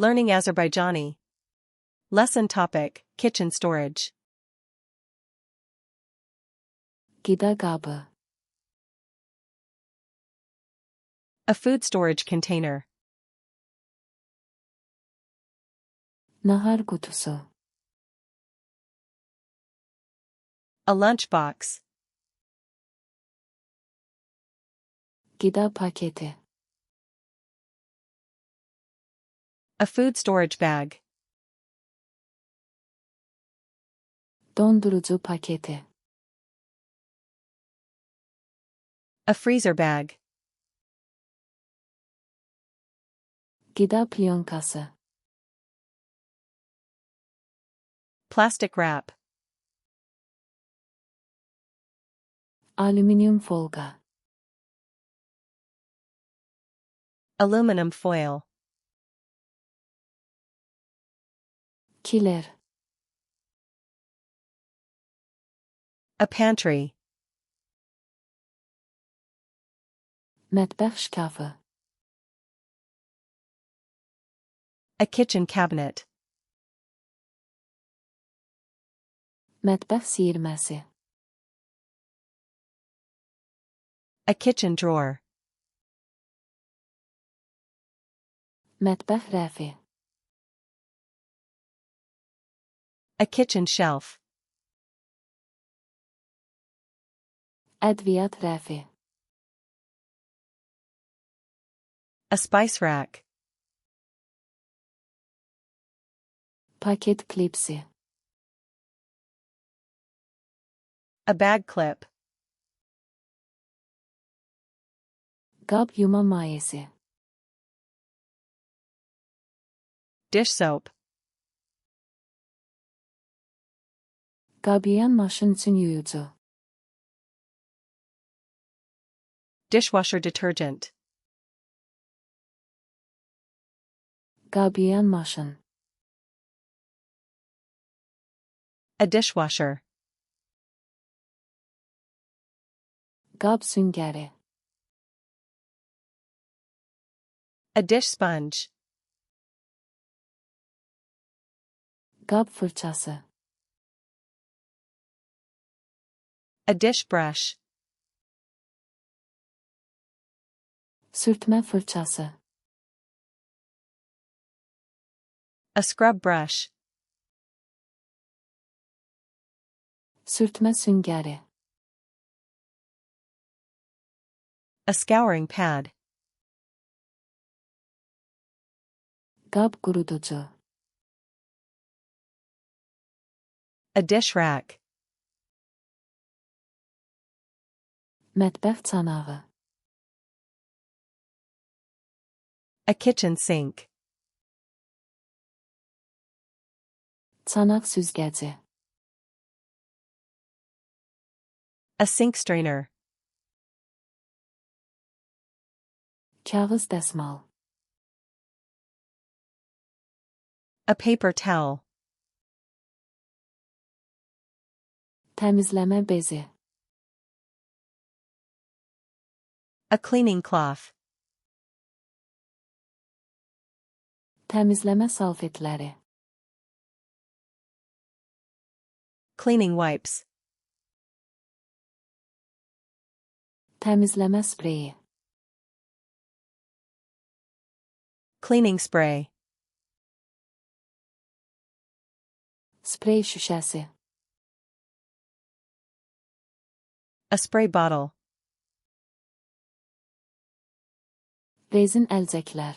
Learning Azerbaijani. Lesson topic: Kitchen storage. 기다가브, A food storage container. 나할 kutusu, A lunchbox. 기다 paketi, A food storage bag. dondurucu paketi, A freezer bag. 기다 plyonkası, Plastic wrap. alüminyum folga, Aluminum foil. kiler, A pantry. mətbəx şkafı, A kitchen cabinet. mətbəx siyirməsi, A kitchen drawer. mətbəx rəfi, A kitchen shelf. ədviyyat rəfi, A spice rack. paket klipsi, A bag clip. qab yuma mayesi, Dish soap. qab yuyan maşın üçün yuyucu, Dishwasher detergent. qab yuyan maşın, A dishwasher. qab süngəri, A dish sponge. qab fırçası, A dish brush. sürtmə fırçası, A scrub brush. sürtmə süngəri, A scouring pad. qab quruducu, A dish rack. mətbəx çanağı, A kitchen sink. çanaq süzgəci, A sink strainer. kağız dəsmal, A paper towel. təmizləmə bezi, A cleaning cloth. təmizləmə salfetləri, Cleaning wipes. təmizləmə spreyi, Cleaning spray. sprey şüşəsi, A spray bottle. rezin əlcəklər,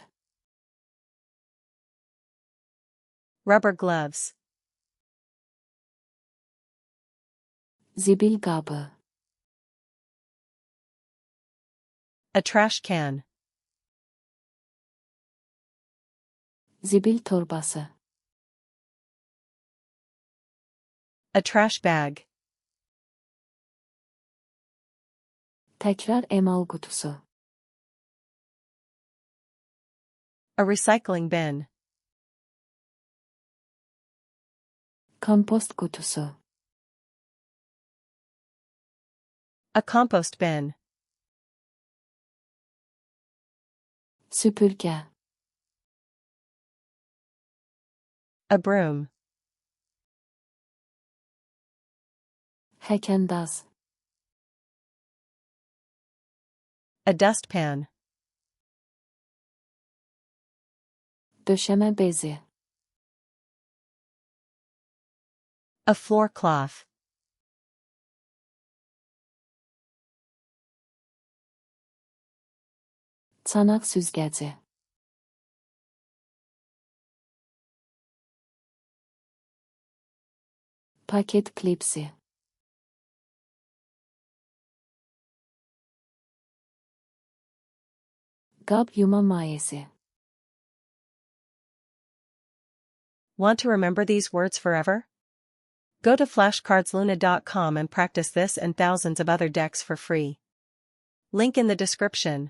Rubber gloves. zibil qabı, A trash can. zibil torbası, A trash bag. təkrar emal qutusu, A recycling bin. kompost qutusu, A compost bin. süpürgə, A broom. Həkəndaz. A dustpan. Döşəmə bezi. A floor cloth. Çanaq süzgəci. Paket klipsi. Qab yuma mayesi. Want to remember these words forever? Go to flashcardsluna.com and practice this and thousands of other decks for free. Link in the description.